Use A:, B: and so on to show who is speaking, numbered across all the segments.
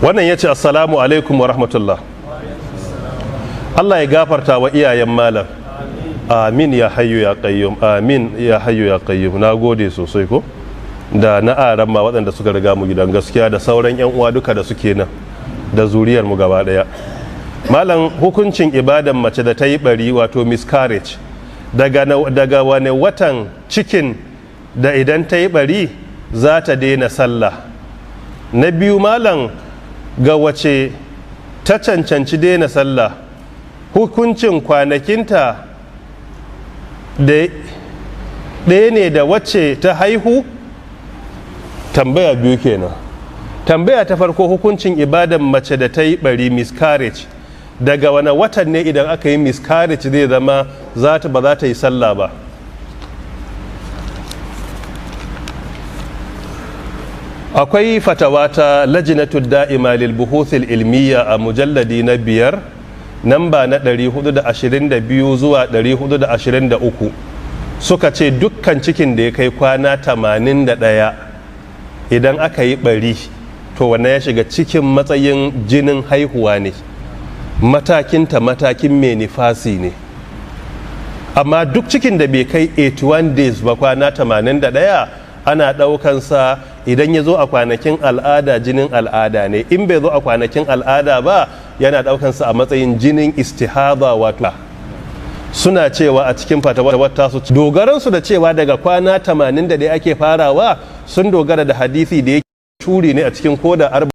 A: wannan ya ce assalamu alaikum wa rahmatullah. Allah ya gafarta wa iyayen malam. Amin ya hayyu ya qayyum, amin ya hayyu ya qayyum. Na gode sosai ko da na aran ma waɗanda suka riga mu gidan gaskiya da sauran yan uwa duka da suke nan da zuriyar mu gaba daya. Malam, hukuncin ibadan mace da ta yi bari wato miscarriage daga wani watan cikin da idan ta yi bari za ta daina sallah. Na biyu malam, ga wace ta cancanci daina sallah, hukuncin kwanakinta da ɗaya ne da wacce ta haihu? Tambaya biyu kenan. Tambaya ta farko, hukuncin ibadan mace da ta yi bari miscarriage daga wani watan ne idan aka yi miscarriage zai zama ba za ta yi sallah ba? Akwai fatawa ta lajinatul da'ima lil buhuthil ilmiya a mujalladi na 5 namba na 422 zuwa 423 suka ce dukkan cikin da ya kai kwana 81 idan aka yi bari to wannan ya shiga cikin matsayin jinin haihuwa ne, matakinta matakin mai nifasi ne. Amma duk cikin da bai kai 81 days ba, kwana 81, ana ɗaukansa idan ya zo a kwanakin al'ada jinin al'ada ne, in bai zo a kwanakin al'ada ba yana ɗaukansa a matsayin jinin istihaba. Wato suna cewa a cikin fatawar tasu dogaransu da cewa daga kwana 81 ake farawa sun dogara da hadisi da yake turi ne a cikin koda arba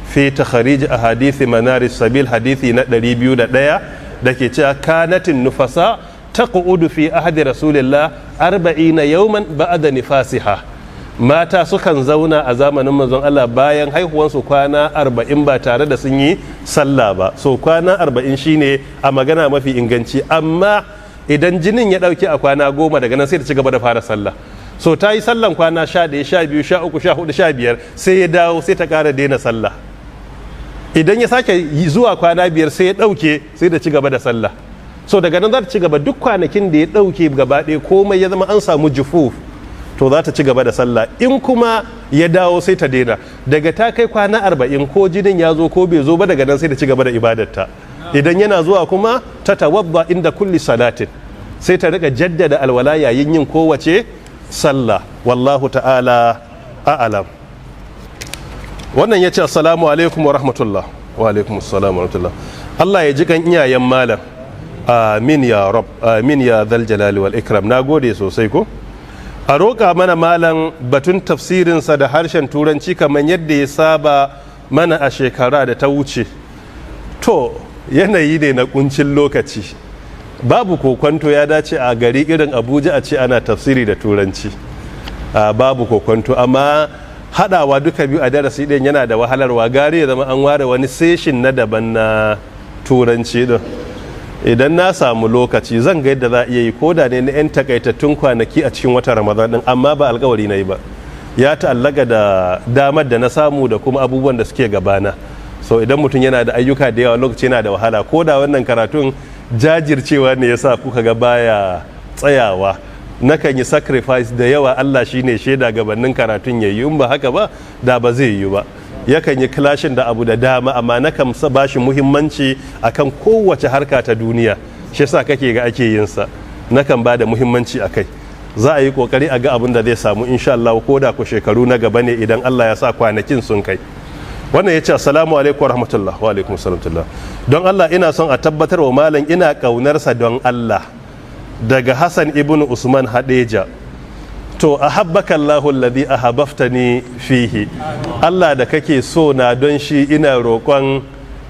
A: fi takharij ahadith manar sabil hadisi na 201 da ke cewa kanatin nufasa taqudu fi ahdi rasulillah 40 yawman ba'da nifasiha. Mata sukan zauna a zamanin manzon Allah bayan haihuwansu kwana 40 ba tare da sun yi sallah ba. So kwana 40 shine a magana mafi inganci, amma idan jinin ya dauke a kwana 10 daga nan sai ta ci gaba da fara sallah. So ta yi sallan kwana 11, 12, 13, 14, 15 sai ya dawo sai ta kara daina sallah. Idan ya sake zuwa kwana 5 sai ya dauke sai da ci gaba da sallah. So daga nan za ta ci gaba duk kwanakin da ya dauke gaba ɗaya komai ya zama an samu jufuf, to za ta ci gaba da sallah. In kuma ya dawo sai ta daina. Daga ta kai kwana 40 ko jinin ya zo ko bai zo ba, daga nan sai ta ci gaba da ibadarta. Idan yana zuwa kuma ta tawadda inda kulli salatin, sai ta rika jaddada alwala yayin yin kowace sallah. Wallahu ta'ala a'lam. Wannan ya ce assalamu alaikum wa rahmatullah. Wa alaikum assalam wa rahmatullah. Allah ya ji kan iyayen malam. Amin ya rab, amin ya dhal jalali wal ikram. Na gode sosai ko. A roƙa mana malam batun tafsirinsa da harshen turanci kamar yadda ya saba mana a shekara da ta wuce. To yanayi ne na kuncin lokaci, babu kokwanto ya dace a gari irin Abuja a ce ana tafsiri da turanci, babu kokwanto, amma haɗawa duka biyu a darasi ɗin yana da wahalarwa. Gari ya zama an ware wani seshin na daban na turanci din. Idan na samu lokaci zan ga yadda za a iya yi, koda ne na 'yan takaitattun kwanaki a cikin watan Ramadan din, amma ba alkawari na yi ba, ya ta'allaka da damar da na samu da kuma abubuwan da suke gabana. So idan mutum yana da ayyuka da yawa lokaci yana da wahala, ko da wannan karatun jajircewa ne yasa kuka ga baya tsayawa. Nakan yi sacrifice da yawa, Allah shine shaida gabanin karatun yayi, in ba haka ba da ba zai yi ba. Yakan yi clashin da abu da dama, amma nakan ba shi muhimmanci akan kowace harka ta duniya, shi yasa kake ga ake yin sa. Nakan ba da muhimmanci akai. Za a yi kokari a ga abin da zai samu insha Allah, ko da ku shekaru na gaba ne idan Allah ya sa kwanakin sun kai. Wannan ya ce assalamu alaikum warahmatullah. Wa alaikum assalam. Don Allah ina son a tabbatar wa malam ina kaunarsa don Allah, daga Hassan ibn Usman Hadeja. To ahabbaka Allahu alladhi ahabbtani fihi. Allah da kake so na don shi ina roƙon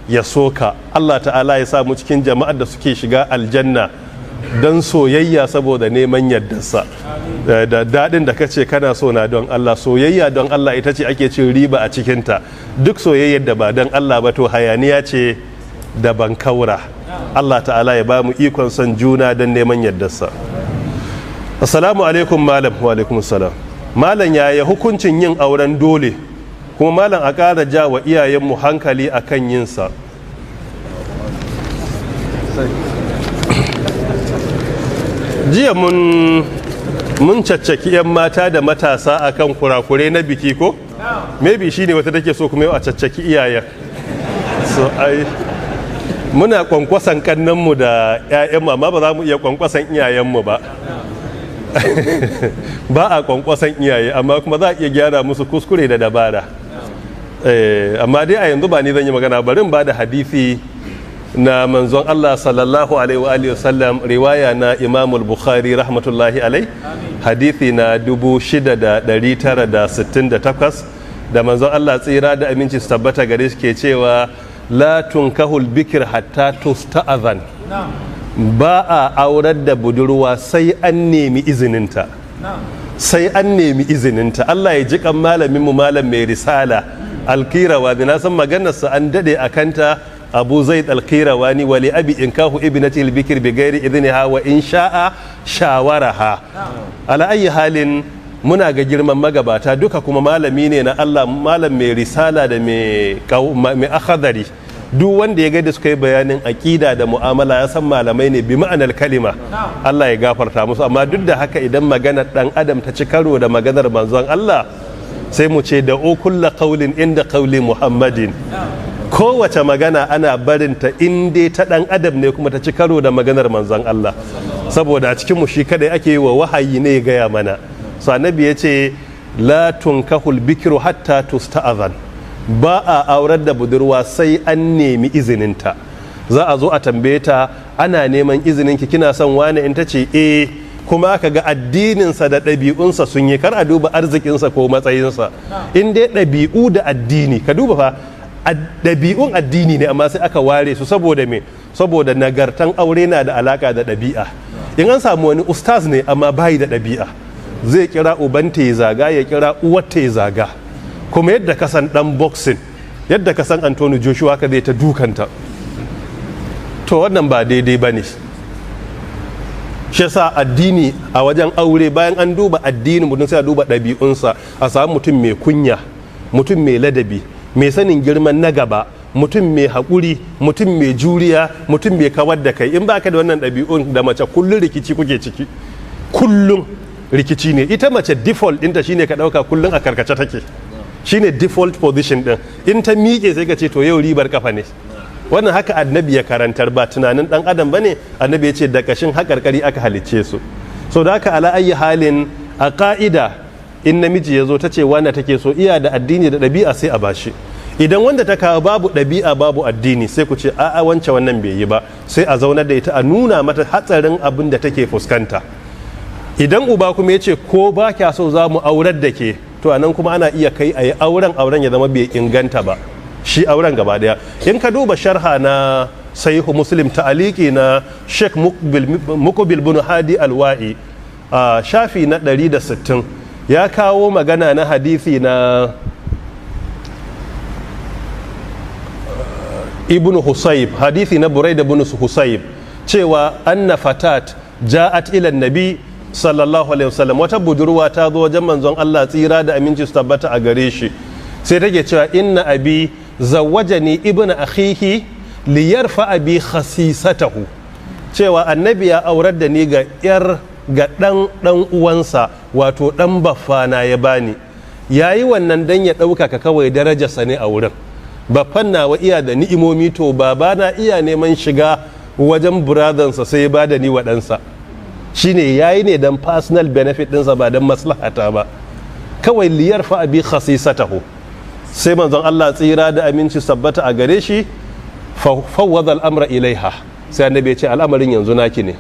A: ya soka. Allah ta'ala ya sa mu cikin jama'ar da suke shiga aljanna don soyayya saboda neman yardarsa. Da daɗin da kace kana so na don Allah, soyayya don Allah ita ce ake cin riba a cikinta. Duk soyayyar da ba don Allah ba to hayaniya ce da bankaura. Allah ta'ala ya ba mu ikon son juna don neman yardarsa. Assalamu alaikum malam. Wa alaikum assalam. Malam, yaya hukuncin yin auren dole, kuma malam a ƙara ja wa iyayenmu hankali akan yinsa. Jiya mun caccaki 'yan mata da matasa akan kurakure na biki ko? maybe shine wata take so kuma yau a caccaki iyayen. So muna kwankwasan kannanmu da 'ya'yanmu amma ba za mu iya kwankwasan iyayenmu ba. Ba a kwankwasan iyaye amma kuma za a iya gyara musu kuskure da dabara. Amma dai a yanzu ba ni zan yi magana, bari ba da hadisi na manzon Allah sallallahu alaihi wa sallam, riwaya na Imamul Bukhari rahmatullahi alai, hadisi na 6968, da manzon Allah tsira da aminci su tabbata gare shi ke cewa la tunkahul bikir hatta tusta'adhan, ba a aurar da budurwa sai an nemi izininta. Sai an nemi izininta. Allah ya ji kan malamin mu malam mai risala Alkirawani, na san maganarsa an dade a kanta, Abu Zaid Alkirawani, wali abi inkahu ibnati albikir bi ghairi idniha wa in sha'a shawaraha. Ala ayi halin muna ga girman magabata duka, kuma malami ne na Allah, malam mai risala da mai akhadari, duk wanda ya ga da suka yi bayanin aƙida da mu'amala ya san malamai ne bi ma'anar kalima. Allah ya gafarta musu. Amma duk da haka idan maganar dan adam ta ci karo da maganar manzon Allah, sai mu ce da o kulla qaulin inda qauli Muhammadin. Kowace magana ana barinta in dai ta dan adam ne kuma ta ci karo da maganar manzon Allah, saboda a cikin mu shi kadai ake yi wa wahayi ne ya gaya mana. So annabi ya ce la tunkahul bikru hatta tusta'adhan, ba a aurar da budurwa sai an nemi izininta. Za a zo a tambaye ta, ana neman izininki, kina son wane? In ta ce eh, kuma aka ga addininsa da ɗabi'unsa sun yi, kar a duba arzikinsa ko matsayinsa. In dai ɗabi'u da addini, ka duba fa ɗabi'un addini ne amma sai aka ware su saboda me? Saboda nagartan aure na da alaka da ɗabi'a. In an samu wani ustaz ne amma bayi da ɗabi'a, zai kira ubanta ya zaga, ya kira uwarta ya zaga, kuma yadda ka san dan boxing, yadda ka san Anthony Joshua ka zai ta dukanta. To wannan ba daidai ba ne. Shi yasa addini a wajen aure, bayan an duba addini mutum sai a duba ɗabi'unsa, a samu mutum mai kunya, mutum mai ladabi, mai sanin girman na gaba, mutum mai haƙuri, mutum mai juriya, mutum mai kawar da kai. In baka da wannan ɗabi'un da mace, kullum rikici kuke ciki, kullum rikici ne. Ita mace default ɗinta shine ka ɗauka kullum a karkace take, shine default position ɗin. In ta miƙe sai ka ce to yau ribar kafa ne. Wannan haka annabi ya karantar, ba tunanin ɗan adam ba ne. Annabi ya ce da kashin haƙarƙari aka halicce su. So da haka ala ayi halin, a ƙa'ida in namiji ya zo ta ce wanda take so, iya da addini da ɗabi'a, sai a bashi. Idan wanda ta kawo babu ɗabi'a babu addini, sai ku ce a'a wance wannan bai yi ba, sai a zaunar da ita a nuna mata hatsarin abin da take fuskanta. Idan uba kuma ya ce ko ba kya so za mu aurar da ke, to anan kuma ana iya kai a yi auren ya zama bai inganta ba, shi auren gaba daya. In ka duba sharha na sahihu Muslim, ta'aliki na Sheikh Muqbil bin Hadi Alwa'i, a shafi na 160, ya kawo magana na hadisi na Ibn Husayb, hadisi na Buraida bin Husayb, cewa anna fatat ja'at ila nabi sallallahu alaihi wasallam, wata budurwa ta zo wajen manzon Allah tsira da aminci su tabbata a gare shi, sai take cewa inna abi zawwajani ibnu akhihi li yarfa abi khasisatahu, cewa annabi ya aurar da ni ga dan uwansa, wato dan baffana ya bani. Yayi wannan dan ya ɗaukaka kawai darajarsa ne a wurin. Baffan nawa iya da ni'imomi, to babana iya neman shiga wajen buradansa, sai ya bada ni wa ɗansa. Shine yayi ne dan personal benefit ɗinsa, ba dan maslahata ba, kawai liyar fa abi khasisatahu. Sai manzon Allah tsira da aminci sabbata a gare shi, fawwadha al-amra ilaiha, sai annabi ya ce al'amarin yanzu naki ne,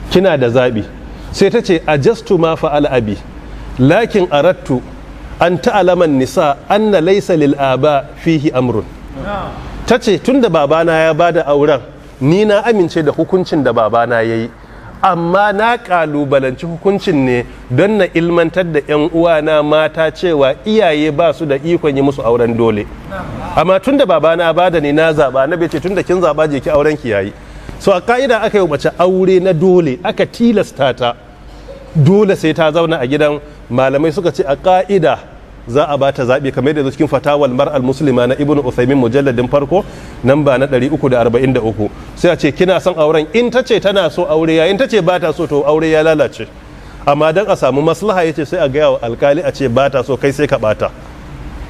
A: kina da zabi. Sai ta ce ajastu ma fa'al abi, lakin aradtu an ta'laman nisa anna laysa lil aba fihi amrun. Ta ce tunda babana ya bada auren, ni na amince da hukuncin da babana yayi, amma na kalubalanci hukuncin ne don na ilmantar da 'yan uwana mata cewa iyaye ba su da ikon yi musu auren dole. Amma tun da babana ba da ni na zaɓa, na ce tun da kin zaɓa je ki auren ki yayi. So a ka'ida aka yi mace aure na dole, aka tilasta ta dole sai ta zauna a gidan. Malamai suka ce a ka'ida za a ba ta zaɓi, kamar yadda cikin fatawal mar'al muslima na ibnu Uthaymin mujalladin farko namba na 343, sai a ce kina son auren, in ta ce tana so aure ya, in ta ce ba ta so to aure ya lalace. Amma dan a samu maslaha yace sai a gaya wa alkali a ce ba ta so, kai sai ka bata.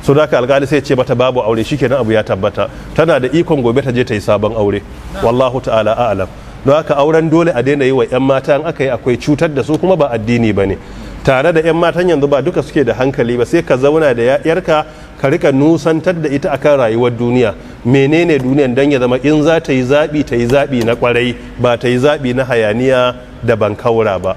A: so da alkali sai ce mata babu aure shikenan abu ya tabbata, tana da ikon gobe ta je ta yi sabon aure. Wallahu ta'ala a'lam. don haka auren dole a daina yi wa 'yan mata in aka yi akwai cutar da su kuma ba addini ba ne. Tare da 'yan matan yanzu ba duka suke da hankali ba, sai ka zauna da yarka ka rika nusantar da ita akan rayuwar duniya, menene duniyan, don ya zama in za ta yi zaɓi ta yi zaɓi na kwarai, ba ta yi zaɓi na hayaniya da bankaura ba.